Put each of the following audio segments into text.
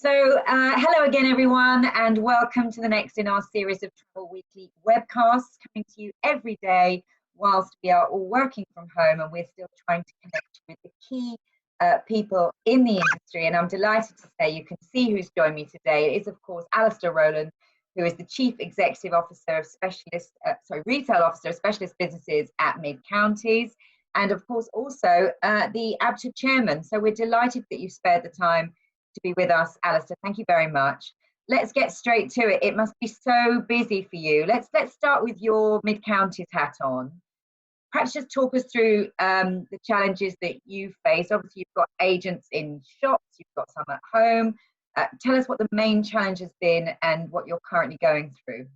Hello again, everyone, and welcome to the next in our series of Travel Weekly webcasts, coming to you every day whilst we are all working from home and we're still trying to connect with the key people in the industry. And I'm delighted to say you can see who's joined me today. It is, of course, Alistair Rowland, who is the Chief Executive Officer of Retail Officer of Specialist Businesses at Midcounties, and of course also the Abta Chairman. So we're delighted that you've spared the time to be with us, Alistair. Thank you very much. Let's get straight to it. It must be so busy for you. Let's start with your Midcounties hat on. Perhaps just talk us through the challenges that you face. Obviously, you've got agents in shops, you've got some at home. Tell us what the main challenge has been and what you're currently going through.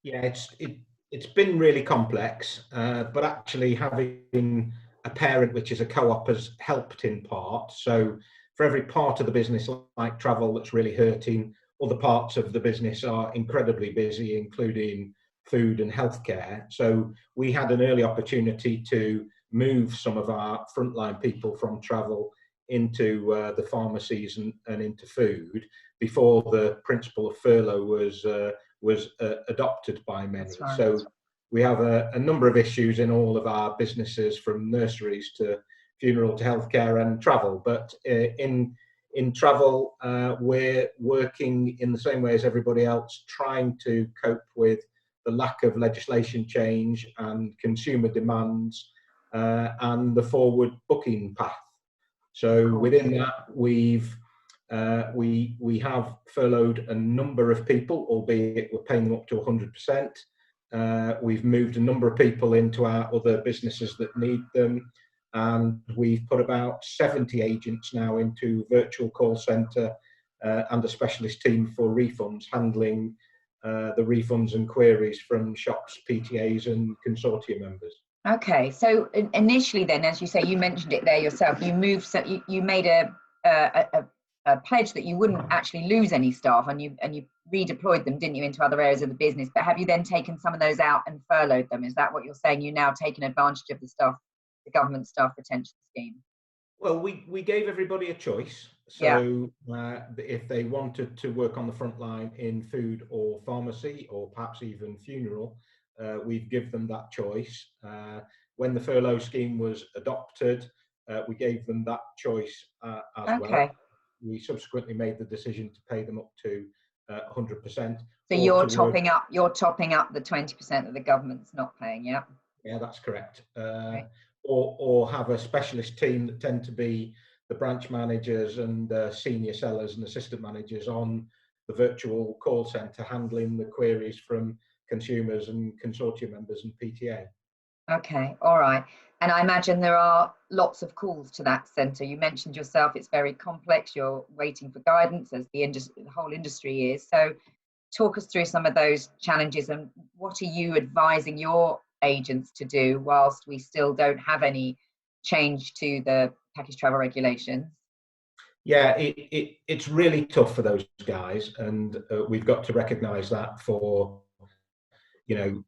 Yeah, it's been really complex, but actually having a parent which is a co-op has helped in part. So for every part of the business, like travel, that's really hurting, other parts of the business are incredibly busy, including food and healthcare. So we had an early opportunity to move some of our frontline people from travel into the pharmacies and into food before the principle of furlough was adopted by many. Right. So we have a number of issues in all of our businesses, from nurseries to funeral to healthcare and travel. But in travel, we're working in the same way as everybody else, trying to cope with the lack of legislation change and consumer demands and the forward booking path. So within that, we have furloughed a number of people, albeit we're paying them up to 100%. We've moved a number of people into our other businesses that need them. And we've put about 70 agents now into virtual call centre and a specialist team for refunds, handling the refunds and queries from shops, PTAs and consortium members. Okay, so initially then, as you say, you mentioned it there yourself, you moved, so you made a pledge that you wouldn't actually lose any staff, and you redeployed them, didn't you, into other areas of the business. But have you then taken some of those out and furloughed them? Is that what you're saying? You're now taking advantage of the government staff retention scheme? Well, we gave everybody a choice. So if they wanted to work on the front line in food or pharmacy or perhaps even funeral, we'd give them that choice. When the furlough scheme was adopted, we gave them that choice as well. We subsequently made the decision to pay them up to 100%. So you're topping up the 20% that the government's not paying, yeah? Yeah, that's correct. Or have a specialist team that tend to be the branch managers and senior sellers and assistant managers on the virtual call centre, handling the queries from consumers and consortium members and PTA. Okay, all right. And I imagine there are lots of calls to that centre. You mentioned yourself it's very complex. You're waiting for guidance, as the whole industry is. So talk us through some of those challenges, and what are you advising your agents to do whilst we still don't have any change to the package travel regulations? Yeah, it's really tough for those guys, and we've got to recognise that for,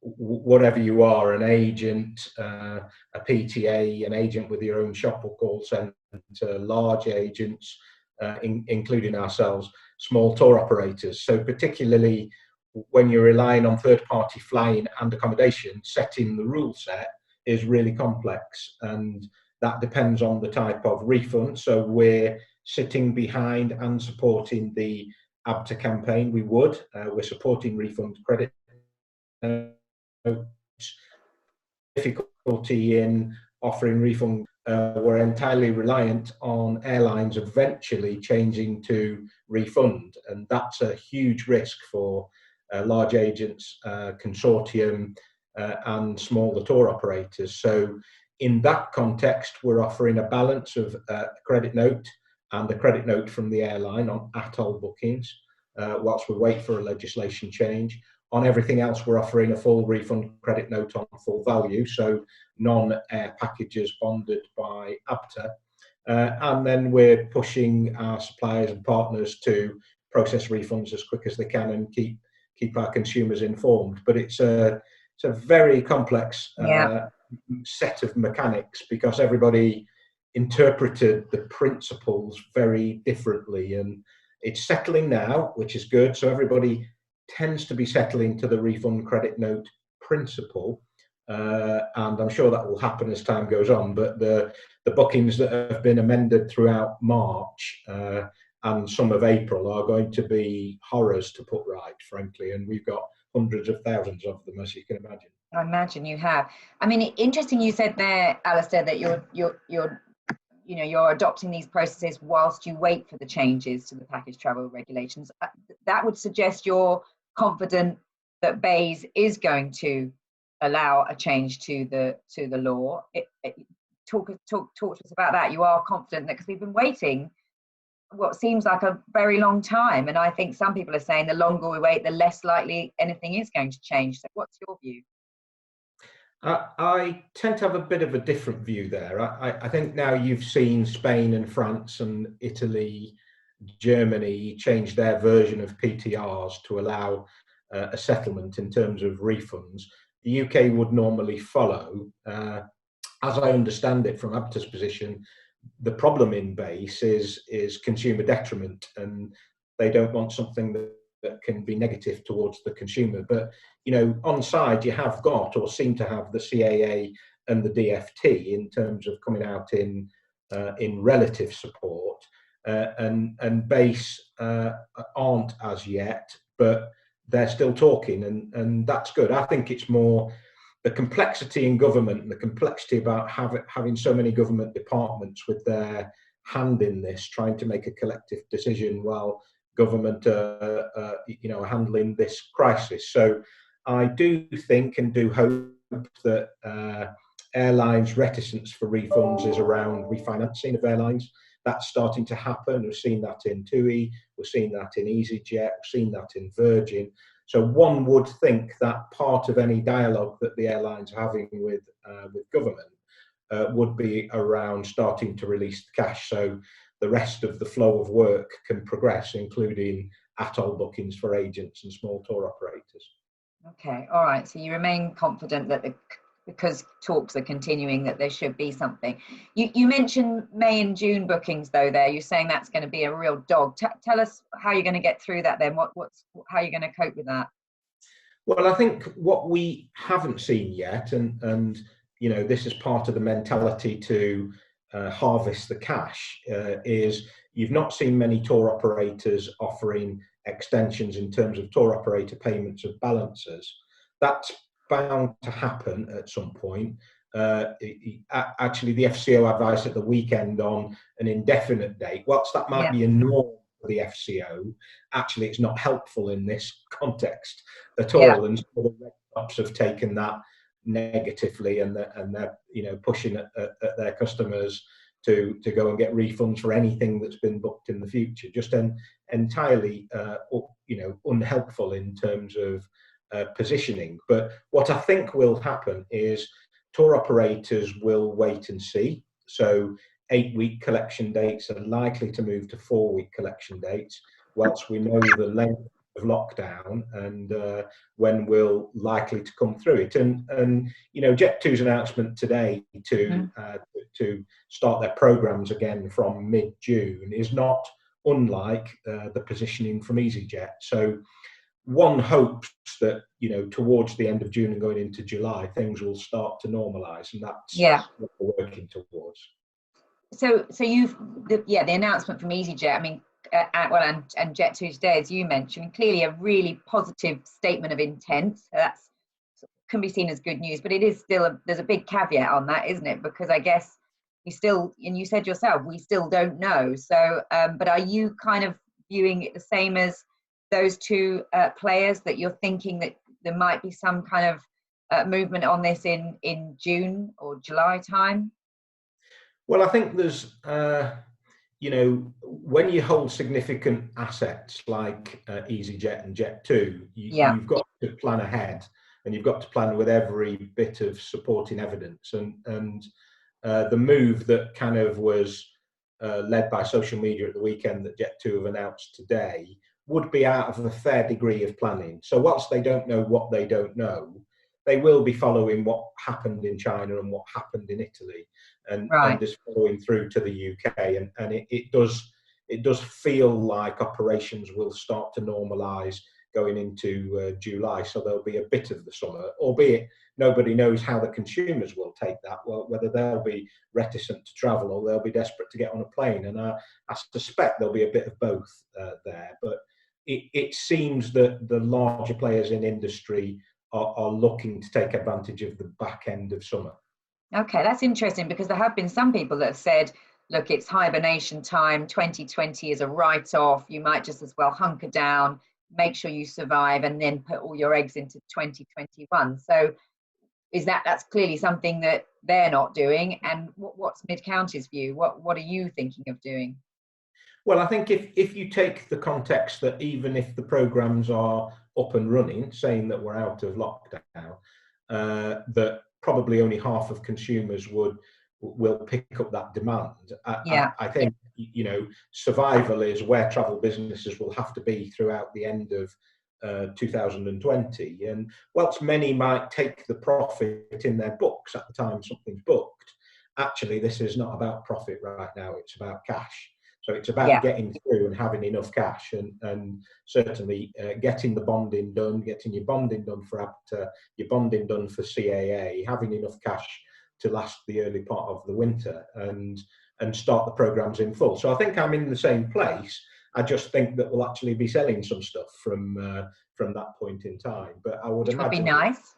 whatever you are, an agent, a PTA, an agent with your own shop or call centre, large agents, including ourselves, small tour operators. So particularly when you're relying on third-party flying and accommodation, setting the rule set is really complex, and that depends on the type of refund. So we're sitting behind and supporting the Abta campaign. We're supporting refund credit notes. Difficulty in offering refund. We're entirely reliant on airlines eventually changing to refund, and that's a huge risk for large agents, consortium, and smaller tour operators. So in that context, we're offering a balance of credit note and a credit note from the airline on Atol bookings, whilst we wait for a legislation change. On everything else, we're offering a full refund credit note on full value, so non-air packages bonded by Abta. And then we're pushing our suppliers and partners to process refunds as quick as they can and keep our consumers informed. But it's a very complex set of mechanics, because everybody interpreted the principles very differently, and It's settling now, which is good. So everybody tends to be settling to the refund credit note principle. And I'm sure that will happen as time goes on. But the bookings that have been amended throughout March and some of April are going to be horrors to put right, frankly. And we've got hundreds of thousands of them, as you can imagine. I imagine you have. I mean, interesting you said there, Alistair, that you're adopting these processes whilst you wait for the changes to the package travel regulations. That would suggest you're confident that BEIS is going to allow a change to the law. Talk to us about that. You are confident that, because we've been waiting what seems like a very long time, and I think some people are saying the longer we wait, the less likely anything is going to change. So what's your view? I tend to have a bit of a different view there. I think now you've seen Spain and France and Italy, Germany change their version of PTRs to allow a settlement in terms of refunds. The UK would normally follow. As I understand it from Abta's position, the problem in BEIS is consumer detriment, and they don't want something that can be negative towards the consumer. But on side you have got, or seem to have, the CAA and the DFT in terms of coming out in relative support, and BEIS aren't as yet, but they're still talking, and that's good. I think it's more the complexity in government and the complexity about having so many government departments with their hand in this, trying to make a collective decision while government are handling this crisis. So I do think and do hope that airlines' reticence for refunds is around refinancing of airlines. That's starting to happen. We've seen that in TUI, we've seen that in EasyJet, we've seen that in Virgin. So one would think that part of any dialogue that the airlines are having with government would be around starting to release the cash, so the rest of the flow of work can progress, including Atol bookings for agents and small tour operators. Okay, all right. So you remain confident that because talks are continuing, that there should be something. You mentioned May and June bookings, though. There, you're saying that's going to be a real dog. Tell us how you're going to get through that. Then, how you're going to cope with that? Well, I think what we haven't seen yet, and this is part of the mentality to harvest the cash, is you've not seen many tour operators offering extensions in terms of tour operator payments of balances. That's bound to happen at some point. Actually, the FCO advised at the weekend on an indefinite date. Whilst that might be a norm for the FCO, actually it's not helpful in this context at all. And so the red tops have taken that negatively, and they're pushing at their customers to go and get refunds for anything that's been booked in the future. Just entirely unhelpful in terms of positioning. But what I think will happen is tour operators will wait and see. So 8-week collection dates are likely to move to 4-week collection dates, whilst we know the length of lockdown and when we'll likely to come through it. And Jet2's announcement today to start their programs again from mid-June is not unlike the positioning from EasyJet. So one hopes that towards the end of June and going into July, things will start to normalise, and that's what we're working towards. So the announcement from EasyJet, I mean, and Jet2 today, as you mentioned, clearly a really positive statement of intent. So that's can be seen as good news, but it is still there's a big caveat on that, isn't it? Because I guess we still, and you said yourself, we still don't know. So, but are you kind of viewing it the same as those two players, that you're thinking that there might be some kind of movement on this in June or July time? Well, I think there's, when you hold significant assets like EasyJet and Jet2, you've got to plan ahead, and you've got to plan with every bit of supporting evidence. And the move that kind of was led by social media at the weekend that Jet2 have announced today would be out of a fair degree of planning. So whilst they don't know what they don't know, they will be following what happened in China and what happened in Italy, and just following through to the UK. And it does it does feel like operations will start to normalise going into July. So there'll be a bit of the summer, albeit nobody knows how the consumers will take that, well, whether they'll be reticent to travel or they'll be desperate to get on a plane. And I suspect there'll be a bit of both there. But it seems that the larger players in industry are looking to take advantage of the back end of summer. Okay, that's interesting, because there have been some people that have said, look, it's hibernation time, 2020 is a write-off, you might just as well hunker down, make sure you survive, and then put all your eggs into 2021. So that's clearly something that they're not doing. And what's Midcounties' view? What are you thinking of doing? Well, I think if you take the context that even if the programs are up and running, saying that we're out of lockdown, that probably only half of consumers will pick up that demand. I think, survival is where travel businesses will have to be throughout the end of 2020. And whilst many might take the profit in their books at the time something's booked, actually this is not about profit right now, it's about cash. So it's about getting through and having enough cash, and certainly getting the bonding done, getting your bonding done for Abta, your bonding done for CAA, having enough cash to last the early part of the winter, and start the programs in full. So I think I'm in the same place. I just think that we'll actually be selling some stuff from that point in time. But I would imagine, would be nice.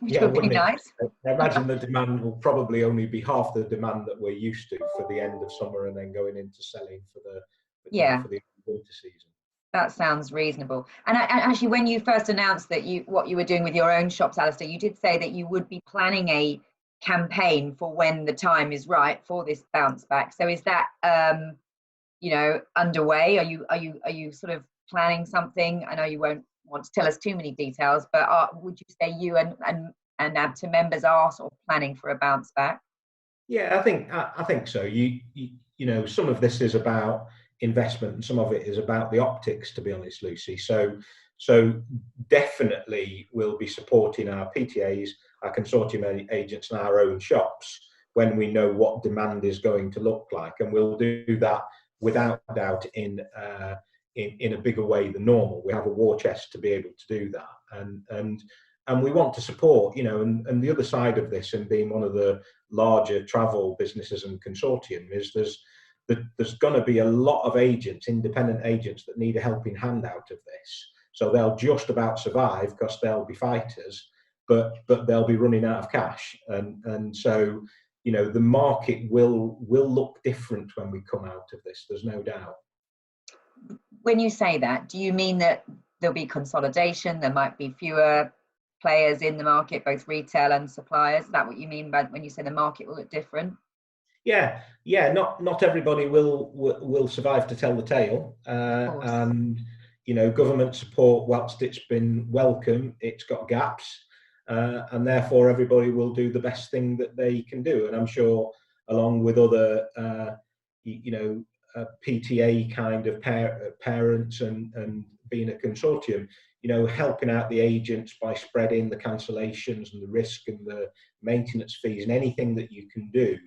Would be nice. I imagine the demand will probably only be half the demand that we're used to for the end of summer, and then going into selling for the winter season. That sounds reasonable. And actually, when you first announced that what you were doing with your own shops, Alistair, you did say that you would be planning a campaign for when the time is right for this bounce back. So is that underway? Are you sort of planning something? I know you won't want to tell us too many details, but would you say you and Abta members are sort of planning for a bounce back? Yeah, I think so. You some of this is about investment, and some of it is about the optics, to be honest, Lucy. So definitely we'll be supporting our PTAs, our consortium agents, and our own shops when we know what demand is going to look like, and we'll do that without doubt in a bigger way than normal. We have a war chest to be able to do that, and we want to support, and the other side of this, and being one of the larger travel businesses and consortium, is there's going to be a lot of agents, independent agents, that need a helping hand out of this. So they'll just about survive because they'll be fighters, but they'll be running out of cash, and so the market will look different when we come out of this. There's no doubt. When you say that, do you mean that there'll be consolidation? There might be fewer players in the market, both retail and suppliers? Is that what you mean by when you say the market will look different? Yeah. Not everybody will survive to tell the tale, and government support, whilst it's been welcome, it's got gaps, and therefore everybody will do the best thing that they can do. And I'm sure, along with other, PTA kind of parents and being a consortium, helping out the agents by spreading the cancellations and the risk and the maintenance fees, and anything that you can do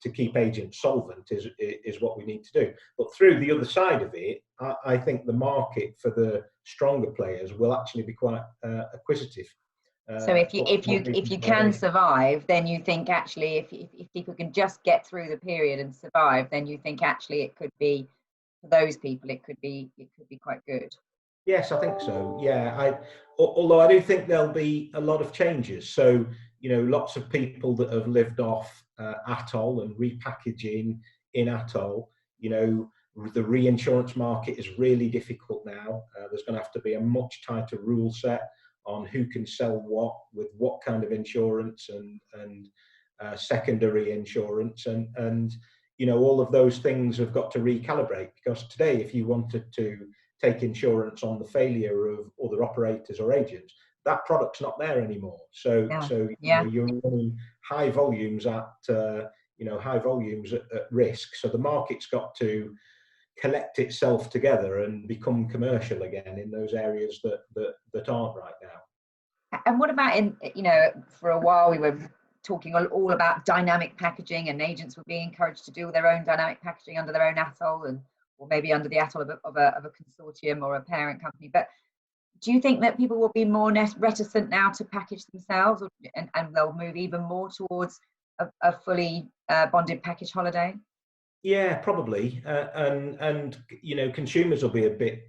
to keep agents solvent is what we need to do. But through the other side of it, I think the market for the stronger players will actually be quite acquisitive. So if you can survive, then you think actually if people can just get through the period and survive, then you think actually it could be, for those people, it could be quite good. Yes, I think so. Yeah, although I do think there'll be a lot of changes. So lots of people that have lived off Atol and repackaging in Atol, the reinsurance market is really difficult now. There's going to have to be a much tighter rule set on who can sell what with what kind of insurance and secondary insurance, and all of those things have got to recalibrate, because today, if you wanted to take insurance on the failure of other operators or agents, that product's not there anymore. So you're running high volumes at risk. So the market's got to collect itself together and become commercial again in those areas that aren't right now. And what about for a while we were talking all about dynamic packaging, and agents were being encouraged to do their own dynamic packaging under their own Atol and or maybe under the Atol of a consortium or a parent company. But do you think that people will be more reticent now to package themselves, and they'll move even more towards a fully bonded package holiday? Yeah, probably, and consumers will be a bit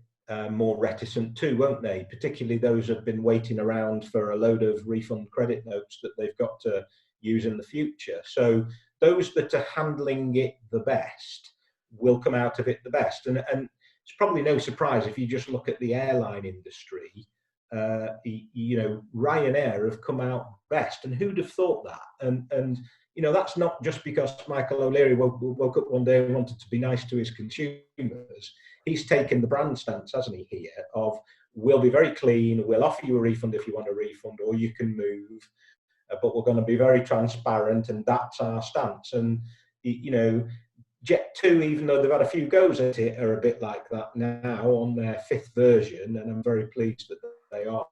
more reticent too, won't they? Particularly those who've been waiting around for a load of refund credit notes that they've got to use in the future. So those that are handling it the best will come out of it the best. And it's probably no surprise if you just look at the airline industry. Ryanair have come out best, and who'd have thought that? And that's not just because Michael O'Leary woke up one day and wanted to be nice to his consumers. He's taken the brand stance, hasn't he, here, of we'll be very clean, we'll offer you a refund if you want a refund, or you can move, but we're going to be very transparent, and that's our stance. And, Jet2, even though they've had a few goes at it, are a bit like that now on their 5th version, and I'm very pleased that they are.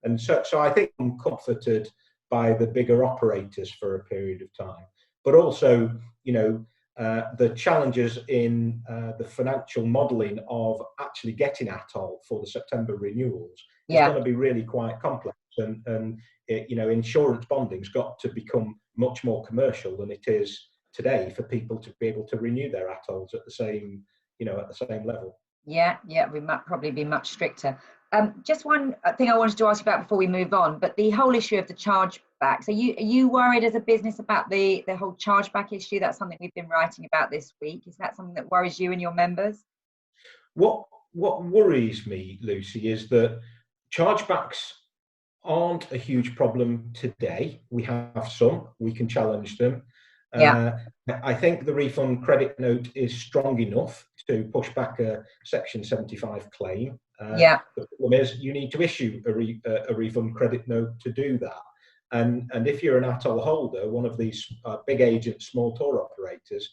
And so I think I'm comforted by the bigger operators for a period of time, but also, the challenges in the financial modelling of actually getting Atol for the September renewals is going to be really quite complex, and insurance bonding's got to become much more commercial than it is today for people to be able to renew their Atols at the same level. Yeah, we might probably be much stricter. Just one thing I wanted to ask you about before we move on, but the whole issue of the chargebacks. Are you worried as a business about the whole chargeback issue? That's something we've been writing about this week. Is that something that worries you and your members? What worries me, Lucy, is that chargebacks aren't a huge problem today. We have some, we can challenge them. I think the refund credit note is strong enough to push back a Section 75 claim. The problem is you need to issue a refund credit note to do that. And if you're an Atol holder, one of these big agent small tour operators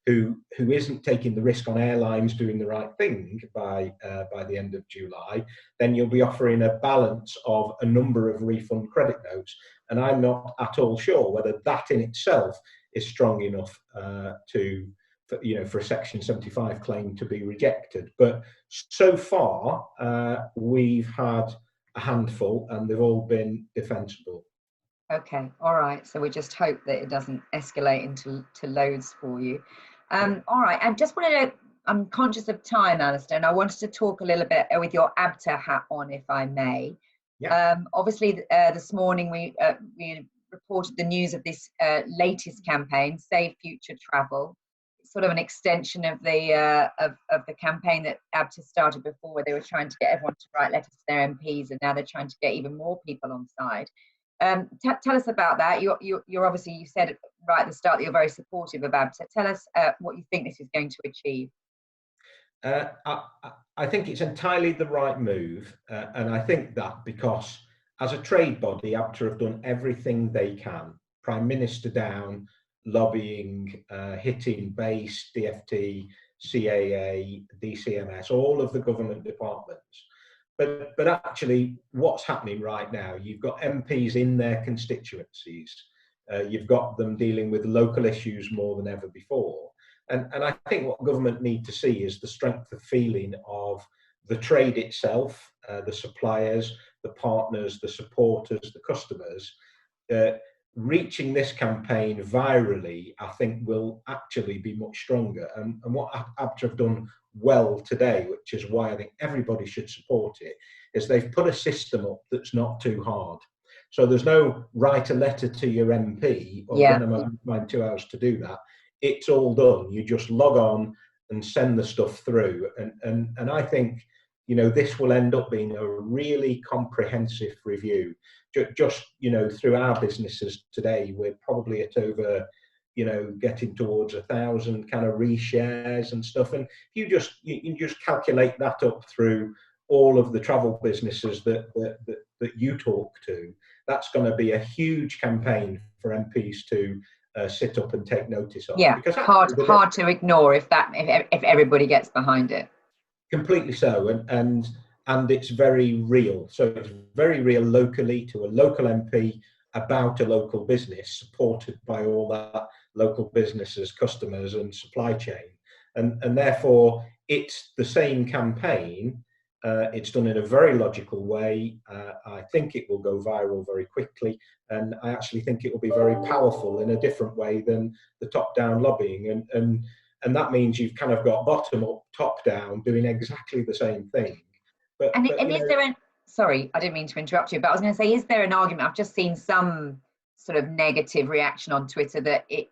who isn't taking the risk on airlines doing the right thing by the end of July, then you'll be offering a balance of a number of refund credit notes. And I'm not at all sure whether that in itself is strong enough for a Section 75 claim to be rejected. But so far, we've had a handful and they've all been defensible. Okay, all right. So we just hope that it doesn't escalate into loads for you. All right, I just wanted to, I'm conscious of time, Alistair, and I wanted to talk a little bit with your Abta hat on, if I may. Obviously, this morning we reported the news of this latest campaign, Save Future Travel. It's sort of an extension of the campaign that Abta started before, where they were trying to get everyone to write letters to their MPs, and now they're trying to get even more people on side. Tell us about that. You're obviously, you said right at the start that you're very supportive of Abta. Tell us what you think this is going to achieve. I think it's entirely the right move, and I think that because as a trade body, Abta have done everything they can, Prime Minister down, lobbying, hitting base, DfT, CAA, DCMS, all of the government departments. But actually, what's happening right now, you've got MPs in their constituencies, you've got them dealing with local issues more than ever before. And I think what government need to see is the strength of feeling of the trade itself, the suppliers, the partners, the supporters, the customers. Reaching this campaign virally, I think, will actually be much stronger. And what Abta have done well today, which is why I think everybody should support it, is they've put a system up that's not too hard. So there's no write a letter to your MP or when I'm mind 2 hours to do that. It's all done. You just log on and send the stuff through. And I think, this will end up being a really comprehensive review. Just, through our businesses today, we're probably at over, getting towards 1,000 kind of reshares and stuff. And you just calculate that up through all of the travel businesses that you talk to. That's going to be a huge campaign for MPs to sit up and take notice of. Yeah, because hard to ignore if everybody gets behind it. Completely so, and it's very real. So it's very real locally to a local MP about a local business, supported by all that local businesses, customers, and supply chain. and therefore it's the same campaign. It's done in a very logical way. I think it will go viral very quickly, and I actually think it will be very powerful in a different way than the top-down lobbying. And that means you've kind of got bottom-up, top-down doing exactly the same thing. But is there an, sorry, I didn't mean to interrupt you, but I was going to say, is there an argument? I've just seen some sort of negative reaction on Twitter that it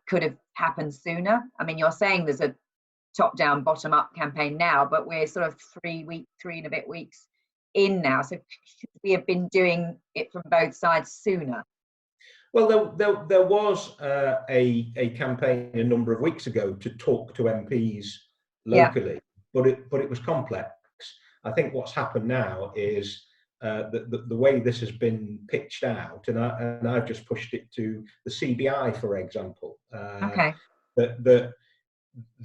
could have happened sooner. I mean, you're saying there's a top-down, bottom-up campaign now, but we're sort of 3 and a bit weeks in now. So should we have been doing it from both sides sooner? Well, there was a campaign a number of weeks ago to talk to MPs locally, but it was complex. I think what's happened now is the way this has been pitched out, and I've just pushed it to the CBI, for example. Okay. That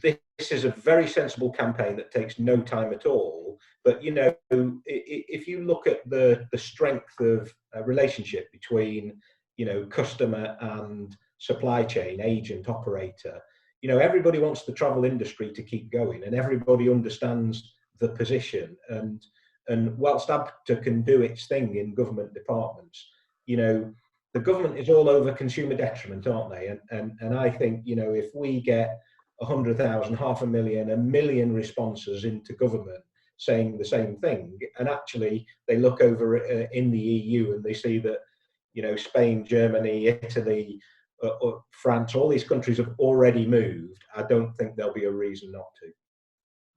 this is a very sensible campaign that takes no time at all. But you know, if you look at the strength of a relationship between, you know, customer and supply chain, agent, operator, you know, everybody wants the travel industry to keep going, and everybody understands the position. And whilst Abta can do its thing in government departments, you know, the government is all over consumer detriment, aren't they? And I think, you know, if we get 100,000, 500,000, 1 million responses into government saying the same thing, and actually they look over in the EU and they see that, you know, Spain, Germany, Italy, France, all these countries have already moved, I don't think there'll be a reason not to.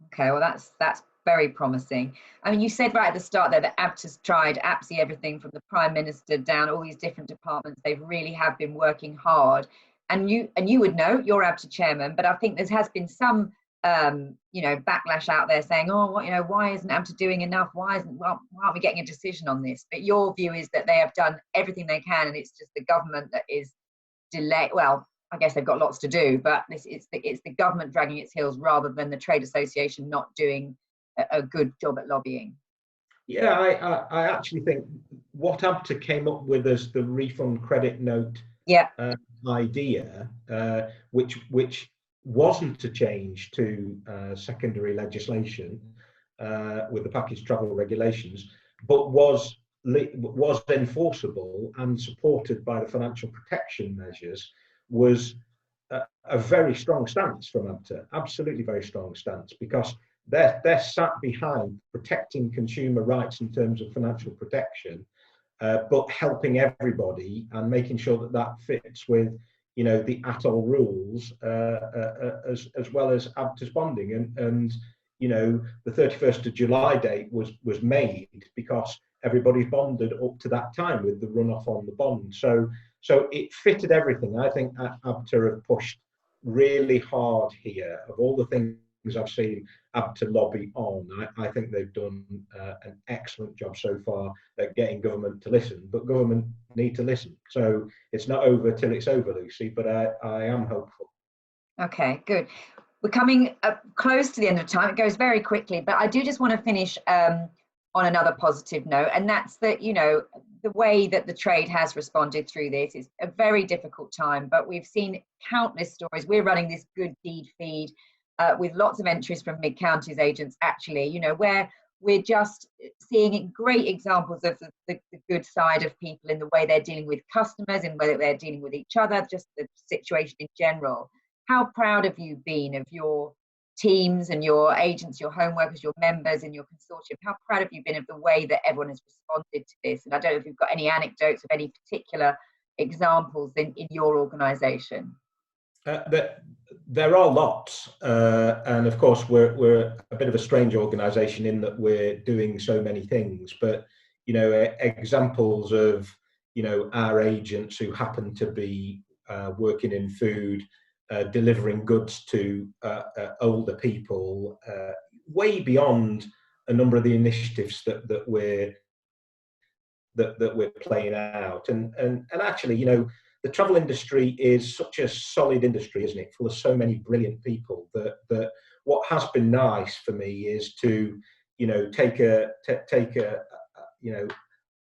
Okay, well, that's very promising. I mean, you said right at the start there that Abta's tried absolutely everything from the Prime Minister down, all these different departments. They really have been working hard. And you would know, you're Abta chairman, but I think there has been some you know, backlash out there saying, oh, what, you know, why isn't Abta doing enough? Why aren't we getting a decision on this? But your view is that they have done everything they can, and it's just the government that is delayed. Well, I guess they've got lots to do, but it's the government dragging its heels rather than the trade association not doing a good job at lobbying. Yeah, I actually think what Abta came up with as the refund credit note idea, which wasn't a change to secondary legislation with the package travel regulations, but was enforceable and supported by the financial protection measures, was a very strong stance from Abta, absolutely very strong stance, because they're sat behind protecting consumer rights in terms of financial protection, but helping everybody and making sure that that fits with, you know, the Atol rules as well as Abta's bonding. And you know, the 31st of July date was made because everybody's bonded up to that time with the runoff on the bond. So it fitted everything. I think Abta have pushed really hard here. Of all the things I've seen Abta lobby on, I think they've done an excellent job so far at getting government to listen. But government need to listen. So it's not over till it's over, Lucy, but I am hopeful. Okay, good. We're coming close to the end of time. It goes very quickly, but I do just want to finish on another positive note, and that's that, you know, the way that the trade has responded through this is a very difficult time, but we've seen countless stories. We're running this good deed feed with lots of entries from Midcounties agents, actually, you know, where we're just seeing great examples of the good side of people in the way they're dealing with customers, in the way they're dealing with each other, just the situation in general. How proud have you been of your teams and your agents, your home workers, your members and your consortium? How proud have you been of the way that everyone has responded to this? And I don't know if you've got any anecdotes of any particular examples in your organisation. There are lots, and of course we're a bit of a strange organisation in that we're doing so many things. But you know, examples of, you know, our agents who happen to be working in food, delivering goods to older people, way beyond a number of the initiatives that we're playing out. And actually, you know, the travel industry is such a solid industry, isn't it? Full of so many brilliant people that what has been nice for me is to, you know, take a you know,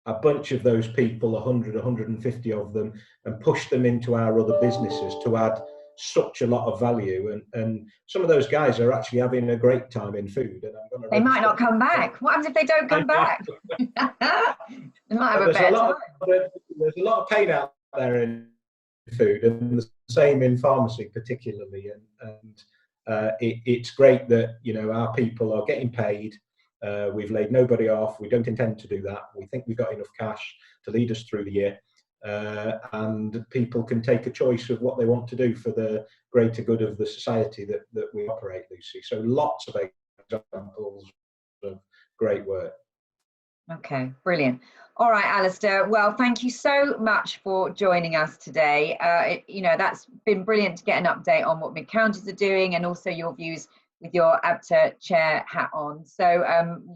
a bunch of those people, 100, 150 of them, and push them into our other businesses to add such a lot of value, and some of those guys are actually having a great time in food. And I'm going to they might not come back. What happens if they don't come back? They might have a better time. There's a lot of pain out there in food, and the same in pharmacy particularly, and it's great that, you know, our people are getting paid. We've laid nobody off. We don't intend to do that. We think we've got enough cash to lead us through the year, and people can take a choice of what they want to do for the greater good of the society that we operate, Lucy. So lots of examples of great work. Okay, brilliant. All right, Alistair. Well, thank you so much for joining us today. You know, that's been brilliant to get an update on what Midcounties are doing, and also your views with your Abta chair hat on. So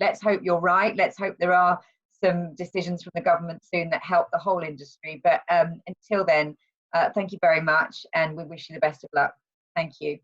let's hope you're right. Let's hope there are some decisions from the government soon that help the whole industry. But until then, thank you very much, and we wish you the best of luck. Thank you.